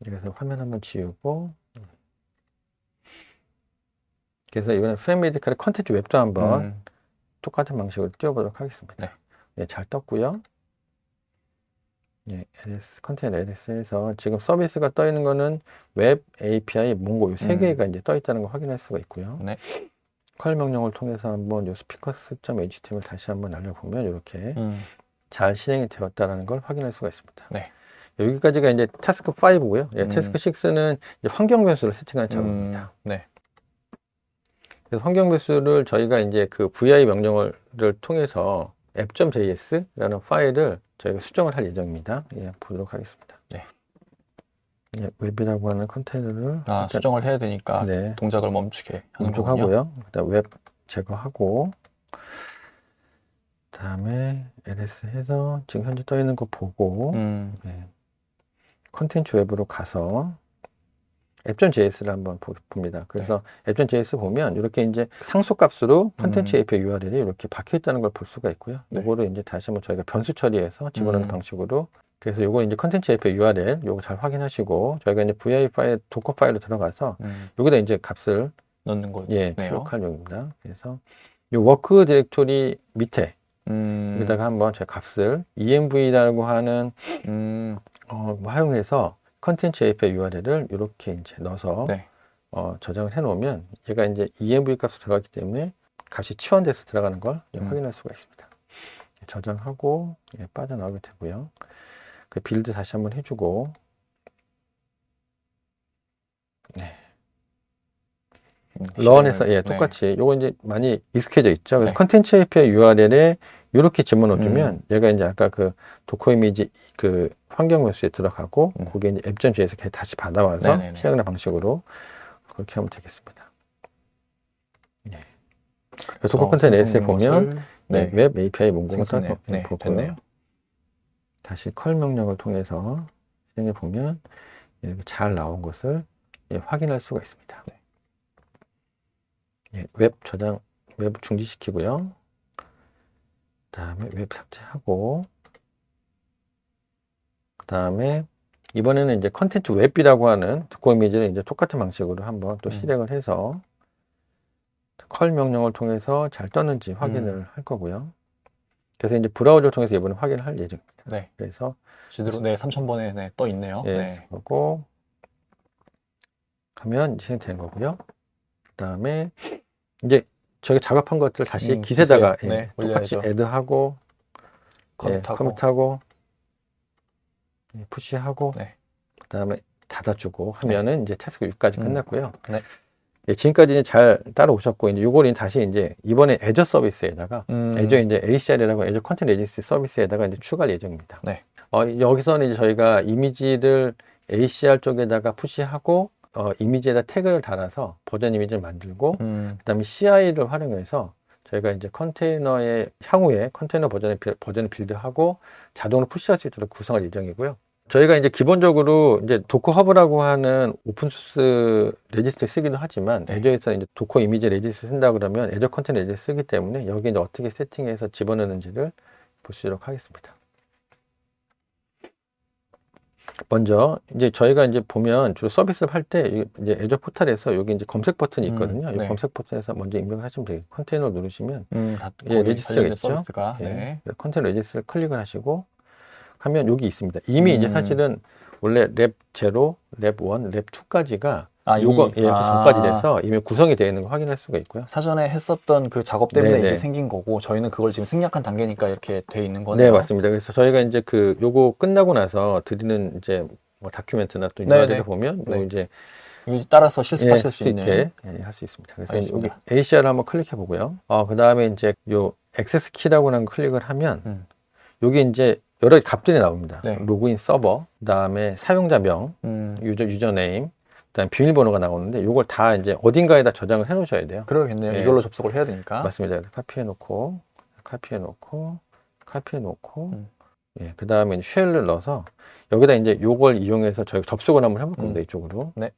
그래서 화면 한번 지우고 그래서 이번에 팬메디칼의 컨텐츠 웹도 한번 똑같은 방식으로 띄워보도록 하겠습니다. 네. 예, 잘 떴고요. 예, LS, 컨테이너 LS에서 지금 서비스가 떠 있는 거는 웹 API 몽고 이 세 개가 이제 떠 있다는 걸 확인할 수가 있고요. 네. 컬 명령을 통해서 한번 요 speakers.html 다시 한번 날려보면 이렇게 잘 실행이 되었다는 걸 확인할 수가 있습니다. 네. 여기까지가 이제 타스크 5고요. 예, 타스크 6는 환경 변수를 세팅하는 작업입니다. 네. 그래서 환경 변수를 저희가 이제 그 vi 명령을 통해서 app.js라는 파일을 저희가 수정을 할 예정입니다. 예, 보도록 하겠습니다. 네. 예, 웹이라고 하는 컨테이너를 수정을 해야 되니까 네. 동작을 멈추게 하는 거군요. 멈춰하고요. 그다음 웹 제거하고 그다음에 ls 해서 지금 현재 떠 있는 거 보고 예, 컨텐츠 웹으로 가서 app.js를 한번 봅니다. 그래서 app.js 보면 이렇게 이제 상수값으로 컨텐츠 API URL이 이렇게 박혀 있다는 걸 볼 수가 있고요. 이거를 이제 다시 한번 저희가 변수 처리해서 집어넣는 방식으로 그래서 요거 이제 컨텐츠 API URL 요거 잘 확인하시고 저희가 이제 vi 파일 도커 파일로 들어가서 여기다 이제 값을 넣는 거예요. 예, 출력할 용입니다. 그래서 요 워크 디렉토리 밑에 여기다가 한번 제 값을 env라고 하는 활용해서 컨텐츠 API URL을 이렇게 이제 넣어서 저장을 해 놓으면 얘가 이제 env 값으로 들어가기 때문에 값이 치환돼서 들어가는 걸 확인할 수가 있습니다. 저장하고 예, 빠져나오게 되고요. 그 빌드 다시 한번 해주고 네. 런에서 예, 똑같이 요거 이제 많이 익숙해져 있죠. 그래서 컨텐츠 API URL에 이렇게 집어넣어주면 얘가 이제 아까 그 도커 이미지 그 환경 변수에 들어가고 거기에 이제 app.js 다시 받아와서 실행하는 방식으로 그렇게 하면 되겠습니다. 네. 도커 컨테이너 LS에 보면 웹 API 문구가 보고요. 다시 컬 명령을 통해서 실행해 보면 이렇게 잘 나온 것을 확인할 수가 있습니다. 예, 웹 저장, 웹 중지시키고요. 다음에 웹 삭제하고 다음에 이번에는 이제 컨텐츠 웹이라고 하는 도커 이미지를 이제 똑같은 방식으로 한번 또 실행을 해서 컬 명령을 통해서 잘 떴는지 확인을 할 거고요. 그래서 이제 브라우저를 통해서 이번에 확인을 할 예정입니다. 네. 그래서 제대로 3000번에 네, 떠 있네요. 예, 네. 하고 하면 실행된 거고요. 그다음에 이제 저희가 작업한 것들 다시 깃에다가 깃에, 네, 똑같이 올려야죠. 애드하고 커밋하고 푸시하고 네. 그다음에 닫아주고 하면은 이제 태스크 6까지 끝났고요. 네. 예, 지금까지 잘 따라오셨고 이제 요거는 다시 이제 이번에 애저 서비스에다가 애저 이제 ACR이라고 애저 컨텐츠 레지스트 서비스에다가 이제 추가할 예정입니다. 네. 여기서는 이제 저희가 이미지를 ACR 쪽에다가 푸시하고 이미지에다 태그를 달아서 버전 이미지를 만들고 그다음에 CI를 활용해서 저희가 이제 컨테이너의 향후에 컨테이너 버전을 빌드하고 자동으로 푸시할 수 있도록 구성할 예정이고요. 저희가 이제 기본적으로 이제 도커 허브라고 하는 오픈소스 레지스트 쓰기도 하지만 애저에서 이제 도커 이미지 레지스트 쓴다 그러면 애저 컨테이너 레지스트 쓰기 때문에 여기 이제 어떻게 세팅해서 집어넣는지를 보시도록 하겠습니다. 먼저 이제 저희가 이제 보면 주로 서비스를 할 때 이제 애저 포탈에서 여기 이제 검색 버튼이 있거든요. 이 검색 버튼에서 먼저 입력을 하시면 되겠고 컨테이너 누르시면 레지스트가 있죠. 서비스가, 컨테이너 레지스트를 클릭을 하시고 하면 여기 있습니다. 이미 이제 사실은 원래 랩 0, 랩 1, 랩 2까지가 요거 그 전까지 돼서 이미 구성이 되어 있는 거 확인할 수가 있고요. 사전에 했었던 그 작업 때문에 네네. 이제 생긴 거고 저희는 그걸 지금 생략한 단계니까 이렇게 돼 있는 거네요. 네, 맞습니다. 그래서 저희가 이제 요거 끝나고 나서 드리는 이제 뭐 다큐멘트나 또 URL을 보면 요 이제 따라서 실습하실 수 있는 쉽게 할 수 있습니다. 그래서 알겠습니다. 여기 ACR을 한번 클릭해 보고요. 그 다음에 이제 요 액세스 키라고 하는 거 클릭을 하면 여기 이제 여러 값들이 나옵니다. 로그인 서버, 그 다음에 사용자명, 유저네임, 그 다음에 비밀번호가 나오는데 이걸 다 이제 어딘가에다 저장을 해 놓으셔야 돼요. 그러겠네요. 이걸로 접속을 해야 되니까. 맞습니다. 카피해 놓고 그 다음에 쉘을 넣어서 여기다 이제 요걸 이용해서 저희가 접속을 한번 해볼 겁니다. 이쪽으로. 네.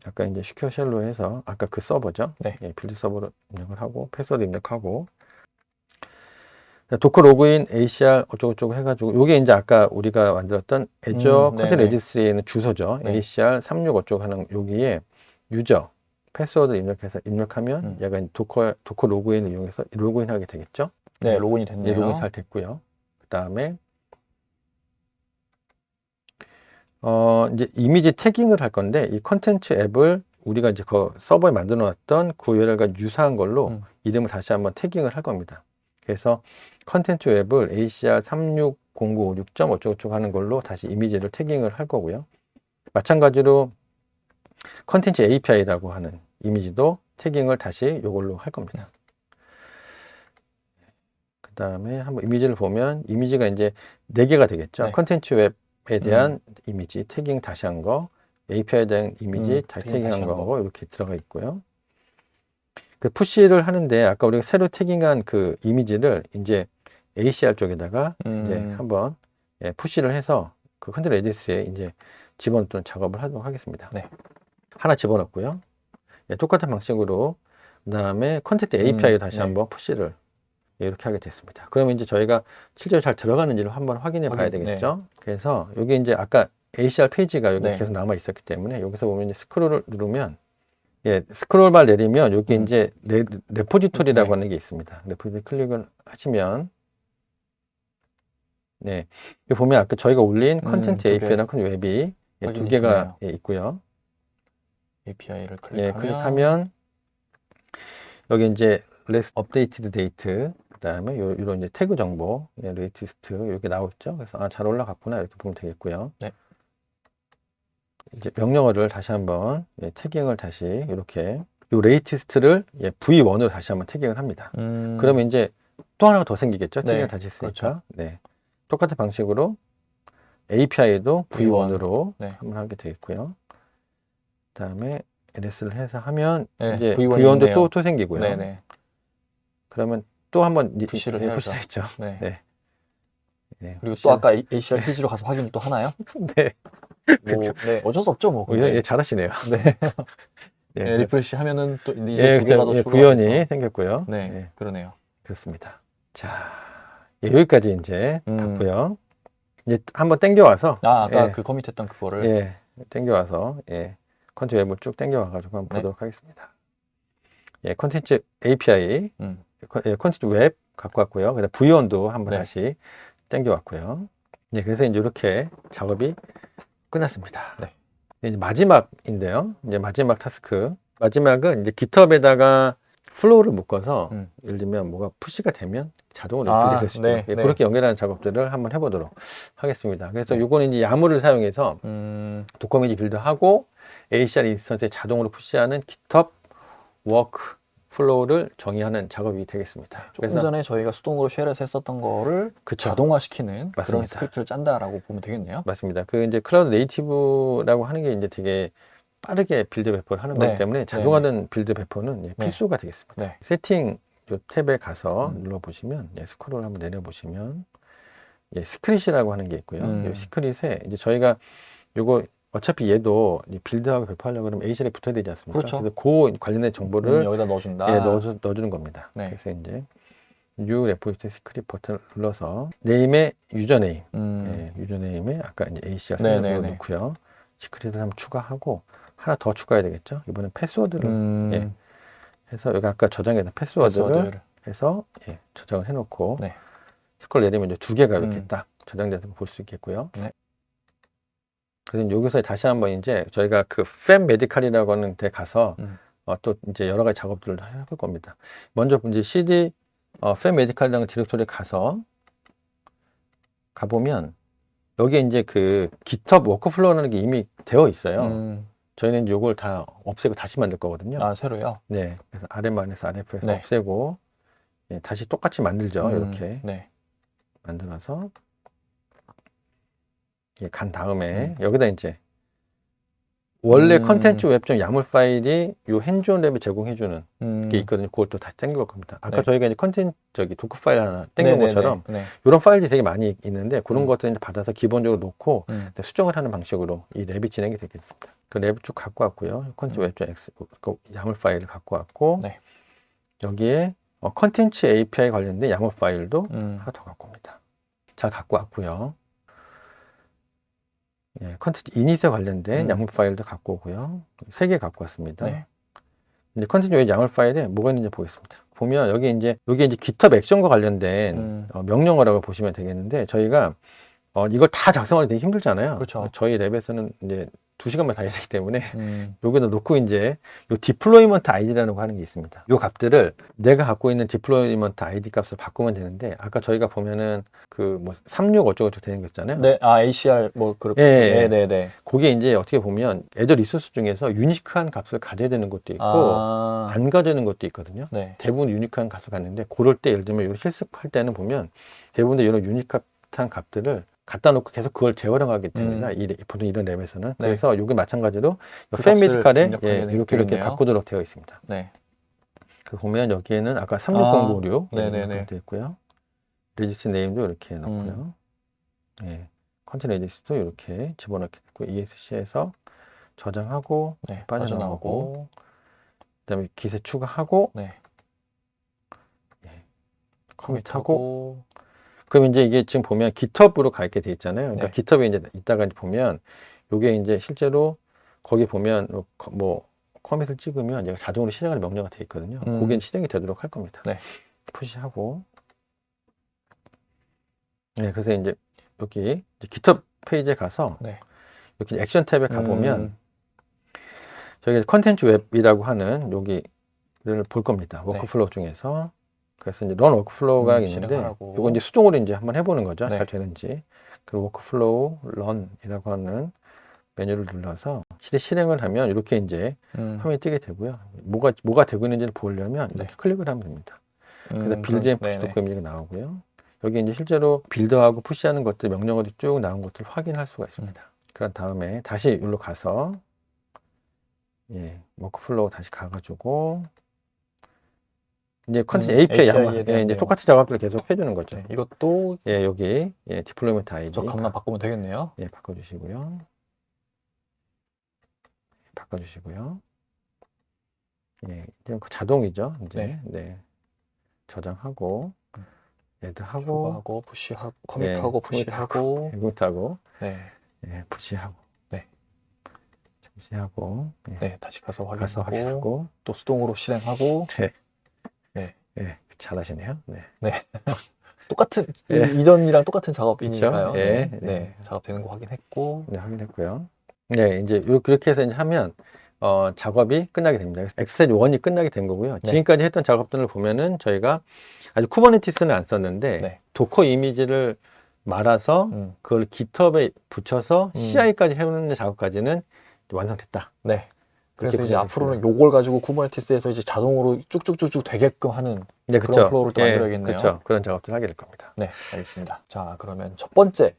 아까 이제 시큐어 쉘로 해서 아까 그 서버죠. 네. 빌드 서버로 입력을 하고 패스워드 입력하고 도커 로그인 ACR 어쩌고저쩌고 해가지고 요게 이제 아까 우리가 만들었던 애저 컨텐츠 레지스트리에 있는 주소죠. ACR 36 어쩌고 하는 여기에 유저 패스워드 입력하면 얘가 도커 로그인을 이용해서 로그인하게 되겠죠. 네, 로그인이 됐네요. 로그인 잘 됐고요. 그 다음에 이제 이미지 태깅을 할 건데 이 컨텐츠 앱을 우리가 이제 그 서버에 만들어 놨던 그 URL과 유사한 걸로 이름을 다시 한번 태깅을 할 겁니다. 그래서 컨텐츠 웹을 ACR 360956. 어쩌고저쩌고 하는 걸로 다시 이미지를 태깅을 할 거고요. 마찬가지로 컨텐츠 API라고 하는 이미지도 태깅을 다시 이걸로 할 겁니다. 그 다음에 한번 이미지를 보면 이미지가 이제 4개가 되겠죠. 컨텐츠 웹에 대한 이미지 태깅 다시 한 거, API에 대한 이미지 다시 태깅한 거고 이렇게 들어가 있고요. 그 푸시를 하는데 아까 우리가 새로 태깅한 그 이미지를 이제 ACR 쪽에다가 이제 한번 푸시를 해서 그 컨텐츠 레지스트에 이제 집어넣는 작업을 하도록 하겠습니다. 네. 하나 집어넣고요. 똑같은 방식으로 그다음에 컨텐츠 API에 다시 한번 푸시를 이렇게 하게 됐습니다. 그러면 이제 저희가 실제로 잘 들어가는지를 한번 확인해 봐야 되겠죠. 그래서 여기 이제 아까 ACR 페이지가 여기 계속 남아 있었기 때문에 여기서 보면 이제 스크롤을 누르면 스크롤바 내리면 여기 이제 레포지토리라고 하는 게 있습니다. 레포지토리 클릭을 하시면 여기 보면 아까 저희가 올린 컨텐츠 API랑 웹이 2개가 있고요. API를 클릭하면 여기 이제 last updated date 그다음에 이런 이제 태그 정보, latest 이렇게 나오죠. 그래서 잘 올라갔구나 이렇게 보면 되겠고요. 이제 명령어를 다시 한번 태깅을 다시 이렇게 요 latest를 V1으로 다시 한번 태깅을 합니다. 그러면 이제 또 하나가 더 생기겠죠. 태깅을 다시 했으니까. 그렇죠. 똑같은 방식으로 API도 V1으로 한번 하게 되겠고요. 그다음에 LS를 해서 하면 이제 V1도 또 생기고요. 그러면 또 한번 푸시를 해야죠. 했죠. 그리고 또 아까 ACR 페이지로 가서 확인을 또 하나요? 어쩔 수 없죠, 뭐. 잘하시네요. 리프레시 하면은 또 이제 2개가 더 추가해서 구현이 생겼고요. 그러네요. 그렇습니다. 자, 여기까지 이제 봤고요. 이제 한번 당겨와서 아까 예, 그 커밋했던 그거를. 예, 당겨와서 예, 컨텐츠 웹을 쭉 당겨와가지고 한번 네. 보도록 하겠습니다. 예, 컨텐츠 API, 예, 컨텐츠 웹 갖고 왔고요. 그다음 V1도 한번 네. 다시 당겨왔고요. 예, 그래서 이제 이렇게 작업이 끝났습니다. 네. 이제 마지막인데요. 이제 마지막 타스크. 마지막은 이제 GitHub에다가 플로우를 묶어서 예를 들면 뭐가 푸시가 되면 자동으로 애플리케이션 시키고 네, 예, 네. 그렇게 연결하는 작업들을 한번 해보도록 하겠습니다. 그래서 네. 요거는 이제 야물을 사용해서 도커 이미지 빌드하고 ACR 인스턴스에 자동으로 푸시하는 GitHub 워크 플로우를 정의하는 작업이 되겠습니다. 조금 전에 저희가 수동으로 쉘에서 했었던 거를 그쵸. 자동화시키는 그런 맞습니다. 스크립트를 짠다라고 보면 되겠네요. 맞습니다. 그 이제 클라우드 네이티브라고 하는 게 이제 되게 빠르게 빌드 배포를 하는 네. 거기 때문에 자동화된 빌드 배포는 예, 필수가 되겠습니다. 네. 세팅 요 탭에 가서 눌러보시면 예, 스크롤 한번 내려보시면 예, 스크릿이라고 하는 게 있고요. 이 스크릿에 이제 저희가 요거 어차피 얘도 이제 빌드하고 배포하려고 그러면 ACL에 붙어야 되지 않습니까? 그렇죠. 그래서 그 관련된 정보를 여기다 넣어준다. 예, 넣어주는 겁니다. 네. 그래서 이제 New Repository Script 버튼을 눌러서 네임의 유저네임, 예, 유저네임에 아까 이제 AC가 설명을 넣고요. 시크릿을 한번 추가하고 하나 더 추가해야 되겠죠. 이번엔 패스워드를 예, 해서 여기 아까 저장했던 패스워드를 해서 예, 저장을 해놓고 네. 스크롤 내리면 이제 두 개가 이렇게 딱 저장돼서 볼 수 있겠고요. 네. 그래서 여기서 다시 한번 이제 저희가 그 팬 메디칼이라고 하는 데 가서 또 이제 여러 가지 작업들을 해볼 겁니다. 먼저 이제 CD 팬 메디칼이라는 디렉토리에 가보면 여기에 이제 그 GitHub 워크플로우라는 게 이미 되어 있어요. 저희는 이걸 다 없애고 다시 만들 거거든요. 아, 새로요? 네. 그래서 RM에서 RF에서 네. 없애고 예, 다시 똑같이 만들죠. 이렇게 네. 만들어서 예, 간 다음에 여기다 이제 원래 컨텐츠 웹.yaml 야물 파일이 요 핸즈온 랩에 제공해주는 게 있거든요. 그걸 또 다시 땡겨올 겁니다. 아까 네. 저희가 이제 컨텐츠 도크 파일 하나 땡긴 것처럼 네. 이런 파일이 되게 많이 있는데 그런 것들을 이제 받아서 기본적으로 놓고 수정을 하는 방식으로 이 랩이 진행이 되겠습니다. 그 랩을 쭉 갖고 왔고요. 컨텐츠 웹.x 그 야물 파일을 갖고 왔고 네. 여기에 컨텐츠 API 관련된 야물 파일도 하나 더 갖고 옵니다. 잘 갖고 왔고요. 예, 컨텐츠 이닛에 관련된 야물 파일도 갖고 오고요. 3개 갖고 왔습니다. 네. 이제 컨텐츠 웹 야물 파일에 뭐가 있는지 보겠습니다. 보면 여기 이제 GitHub 액션과 관련된 명령어라고 보시면 되겠는데 저희가 이걸 다 작성하기 되게 힘들잖아요. 그렇죠. 저희 랩에서는 이제 2시간만 다 해야 되기 때문에 여기다 놓고 이제 요 디플로이먼트 아이디라는 거 하는 게 있습니다. 요 값들을 내가 갖고 있는 디플로이먼트 아이디 값을 바꾸면 되는데 아까 저희가 보면은 그 뭐 36 어쩌고저쩌고 되는 거 있잖아요. 네, ACR 뭐 그렇게. 예, 네. 그게 이제 어떻게 보면 애저 리소스 중에서 유니크한 값을 가져야 되는 것도 있고 안 가져는 것도 있거든요. 네. 대부분 유니크한 값을 갖는데 그럴 때 예를 들면 이런 실습할 때는 보면 대부분 이런 유니크한 값들을 갖다 놓고 계속 그걸 재활용하기 때문에 보통 이런 랩에서는 네. 그래서 이게 마찬가지로 팬메디칼에 이렇게 바꾸도록 되어 있습니다. 네. 그 보면 여기에는 아까 36096 이렇게 되어 있고요. 레지스트 네임도 이렇게 넣고요. 예, 컨테이너 레지스트도 이렇게 집어넣게 됐고 ESC에서 저장하고 빠져나오고 그다음에 기세 추가하고 커밋하고 그럼 이제 이게 지금 보면 GitHub으로 갈게 돼 있잖아요. 그러니까 GitHub에 이제 이따가 보면 요게 이제 실제로 거기 보면 뭐 커밋을 찍으면 얘가 자동으로 실행하는 명령가 돼 있거든요. 그게 실행이 되도록 할 겁니다. 푸시하고 그래서 이제 여기 이제 GitHub 페이지에 가서 이렇게 액션 탭에 가보면 저기 컨텐츠 웹이라고 하는 여기를 볼 겁니다. 워크플로우 중에서 그래서 이제 런 워크플로우가 있는데 이거 이제 수동으로 이제 한번 해보는 거죠. 잘 되는지. 그 워크플로우 런이라고 하는 메뉴를 눌러서 실행을 하면 이렇게 이제 화면이 뜨게 되고요. 뭐가 되고 있는지를 보려면 이렇게 클릭을 하면 됩니다. 그래서 빌드 앤 푸시 도커 이미지가 나오고요. 여기 이제 실제로 빌드하고 푸시하는 것들 명령어들이 쭉 나온 것들을 확인할 수가 있습니다. 그런 다음에 다시 여기로 가서 워크플로우 다시 가가지고 이제 컨텐츠 API에 이제 똑같은 작업들을 계속 해주는 거죠. 이것도 여기 디플로이먼트 아이디 저 값만 바꾸면 되겠네요. 바꿔주시고요. 이제 자동이죠. 이제 저장하고 애드하고, 추가하고, 푸시하고, 커밋하고, 푸시하고, 애그하고, 네, 예, 푸시하고, 네, 푸시하고, 예, 네, 다시 가서 가서 확인하고, 확인하고, 또 수동으로 실행하고, 네, 네, 예, 잘하시네요. 네. 네. 똑같은, 예. 이전이랑 똑같은 그쵸? 작업이니까요. 예, 네, 네. 네, 작업되는 거 확인했고, 네, 확인했고요. 네, 이제 그렇게 해서 이제 하면 작업이 끝나게 됩니다. 그래서 엑셀 1이 끝나게 된 거고요. 네. 지금까지 했던 작업들을 보면은 저희가 아직 쿠버네티스는 안 썼는데 네. 도커 이미지를 말아서 그걸 GitHub에 붙여서 CI까지 해오는 작업까지는 완성됐다. 네. 그래서 그렇게 이제 앞으로는 요걸 가지고 쿠버네티스에서 이제 자동으로 쭉쭉쭉쭉 되게끔 하는 네, 그런 그쵸. 플로우를 또 예, 만들어야겠네요. 그렇죠. 그런 작업들을 하게 될 겁니다. 네, 알겠습니다. 자, 그러면 첫 번째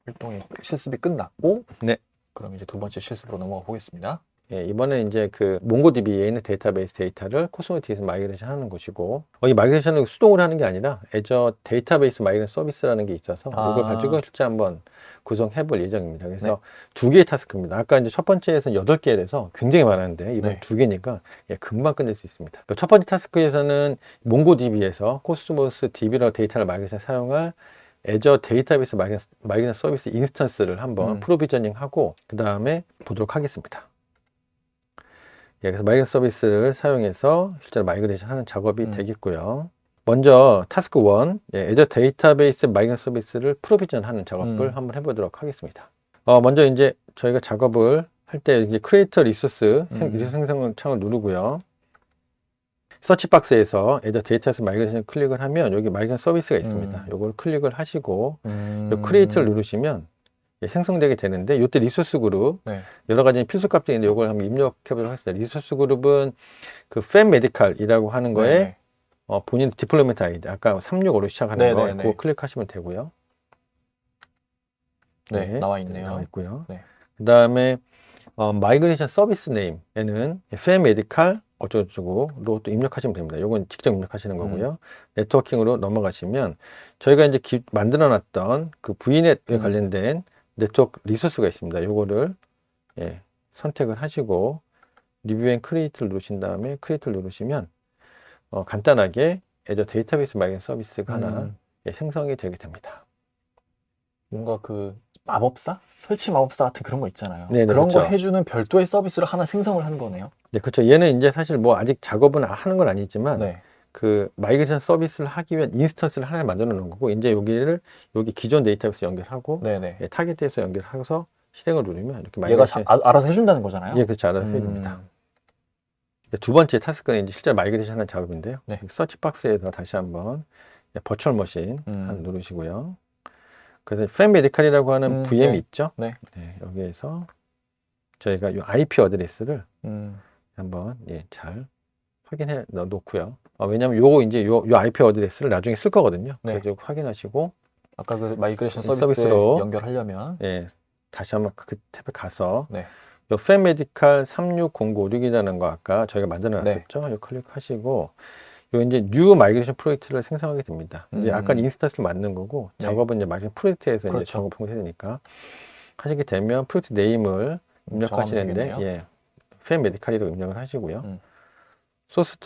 활동이 실습이 끝났고, 네. 그럼 이제 두 번째 실습으로 넘어가 보겠습니다. 예, 이번에 이제 그 몽고DB에 있는 데이터베이스 데이터를 코스모틱에서 마이그레이션 하는 것이고, 이 마이그레이션을 수동으로 하는 게 아니라 애저 데이터베이스 마이그레이션 서비스라는 게 있어서 이걸 가지고 실제 한번 구성해 볼 예정입니다. 그래서 두 개의 타스크입니다. 아까 이제 첫 번째에서는 8개라서 굉장히 많았는데 이번 두 개니까 금방 끝낼 수 있습니다. 첫 번째 타스크에서는 몽고DB에서 코스모스 DB라고 데이터를 마이그레이션 사용할 애저 데이터베이스 마이그레이션 서비스 인스턴스를 한번 프로비저닝하고 그 다음에 보도록 하겠습니다. 예, 그래서 마이그레이션 서비스를 사용해서 실제로 마이그레이션 하는 작업이 되겠고요. 먼저 타스크 1, 애저 데이터베이스 마이그레이션 서비스를 프로비전 하는 작업을 한번 해보도록 하겠습니다. 먼저 이제 저희가 작업을 할 때 이제 크리에이터 리소스 생성 창을 누르고요. 서치 박스에서 애저 데이터베이스 마이그레이션 클릭을 하면 여기 마이그레이션 서비스가 있습니다. 이걸 클릭을 하시고 크리에이터를 누르시면 생성되게 되는데 이때 리소스 그룹 여러 가지 필수 값들이 있는데 이걸 한번 입력해 보도록 하겠습니다. 리소스 그룹은 그 팬메디칼이라고 하는 거에 본인 디플로이먼트 아이디 아까 365로 시작하는 거 그거 클릭하시면 되고요. 네, 나와 있네요. 나와 있고요. 그 다음에 마이그레이션 서비스 네임에는 팬메디칼 어쩌고저쩌고로 또 입력하시면 됩니다. 이건 직접 입력하시는 거고요. 네트워킹으로 넘어가시면 저희가 이제 만들어 놨던 그 VNet에 관련된 네트워크 리소스가 있습니다. 요거를 선택을 하시고 리뷰 앤 크리에이트를 누르신 다음에 크리에이트를 누르시면 간단하게 애저 데이터베이스 마이그레이션 서비스가 하나 생성이 되게 됩니다. 뭔가 그 마법사? 설치 마법사 같은 그런 거 있잖아요. 네네, 그런 그렇죠. 거 해주는 별도의 서비스를 하나 생성을 한 거네요. 네, 그렇죠. 얘는 이제 사실 뭐 아직 작업은 하는 건 아니지만 그 마이그레이션 서비스를 하기 위한 인스턴스를 하나 만들어 놓은 거고 이제 여기 기존 데이터베이스 연결하고 타겟 데이터베이스 연결해서 실행을 누르면 이렇게 마이그레이션 얘가 알아서 해준다는 거잖아요. 예, 그렇죠. 알아서 해줍니다. 두 번째 타스크는 이제 실제 마이그레이션 하는 작업인데요. 서치 박스에서 다시 한번 버추얼 머신 누르시고요. 그래서 팬메디칼이라고 하는 VM이 있죠. 여기에서 저희가 이 IP 어드레스를 한번 잘 확인해 놓고요. 왜냐하면 요거 이제 요 IP 어드레스를 나중에 쓸 거거든요. 그래서 확인하시고 아까 그 마이그레이션 서비스로 연결하려면 다시 한번 그 탭에 가서 요 팬메디칼 36056이라는 거 아까 저희가 만들어 놨었죠. 요 클릭하시고 요 이제 뉴 마이그레이션 프로젝트를 생성하게 됩니다. 이제 아까 인스턴스를 만든 거고 작업은 이제 마이그레이션 프로젝트에서 이제 작업을 해야 되니까 하시게 되면 프로젝트 네임을 입력하시는데 팬메디칼이라고 입력을 하시고요. 소스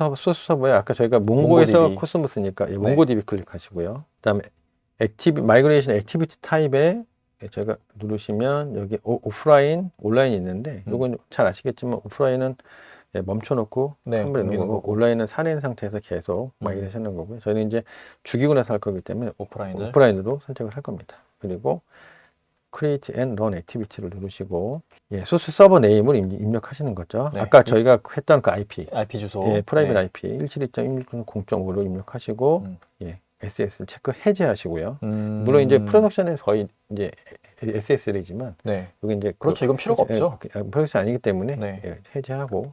서버에 아까 저희가 몽고에서 코스모스니까 몽고DB 클릭하시고요. 그다음에 마이그레이션 액티비티 타입에 저희가 누르시면 여기 오프라인, 온라인이 있는데 이건 잘 아시겠지만 오프라인은 멈춰놓고 컴퓨터에 놓는 거고 온라인은 살아있는 상태에서 계속 마이그레이션 하는 거고요. 저희는 이제 죽이고 나서 할 거기 때문에 오프라인으로 선택을 할 겁니다. 그리고 Create and Run Activity를 누르시고 소스 서버 네임을 입력하시는 거죠. 아까 저희가 했던 그 IP 주소 프라이빗 IP 172.160.5로 입력하시고 SSL 체크 해제하시고요. 물론 이제 프로덕션에서 거의 이제 SSL이지만 여기 이제 그렇죠. 이건 필요가 없죠. 프로덕션 아니기 때문에 해제하고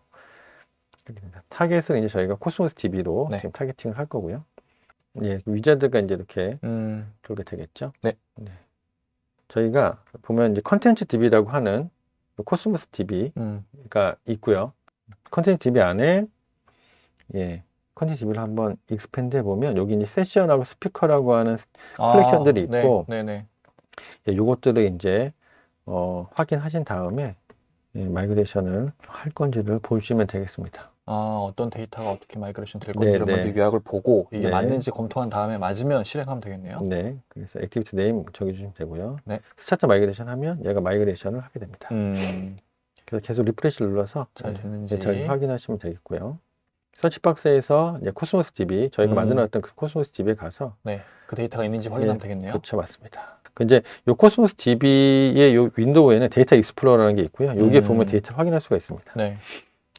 타겟을 이제 저희가 코스모스 DB로 지금 타겟팅을 할 거고요. 위자드가 이제 이렇게 돌게 되겠죠. 저희가 보면 이제 컨텐츠 DB라고 하는 코스모스 DB가 있고요. 컨텐츠 DB 안에 컨텐츠 DB를 한번 익스펜드 해보면 여기 이제 세션하고 스피커라고 하는 컬렉션들이 있고 요것들을 이제 확인하신 다음에 마이그레이션을 할 건지를 보시면 되겠습니다. 어떤 데이터가 어떻게 마이그레이션 될 건지를 네, 먼저 네. 요약을 보고 이게 네. 맞는지 검토한 다음에 맞으면 실행하면 되겠네요. 네. 그래서 액티비티 네임 적어주시면 되고요. 네. 스타트 마이그레이션 하면 얘가 마이그레이션을 하게 됩니다. 그래서 계속 리프레시를 눌러서 잘 됐는지 잘 확인하시면 되겠고요. 서치박스에서 이제 코스모스 DB 저희가 만들어놨던 그 코스모스 DB에 가서 네, 그 데이터가 있는지 확인하면 예, 되겠네요. 그렇죠, 맞습니다. 그 이제 요 코스모스 DB의 요 윈도우에는 데이터 익스플로러라는 게 있고요. 여기에 보면 데이터 확인할 수가 있습니다. 네.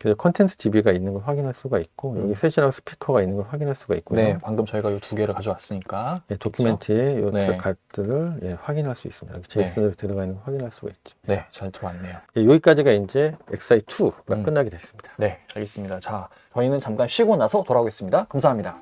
그래서 컨텐츠 DB가 있는 걸 확인할 수가 있고 여기 세션하고 스피커가 있는 걸 확인할 수가 있고요. 네, 방금 저희가 이 두 개를 가져왔으니까 예, 도큐멘트에 요 네. 값들을 예, 확인할 수 있습니다. 여기 제이슨으로 들어가 있는 걸 확인할 수가 있죠. 네, 잘 들어왔네요. 예, 여기까지가 이제 XI2가 끝나게 됐습니다. 네, 알겠습니다. 자, 저희는 잠깐 쉬고 나서 돌아오겠습니다. 감사합니다.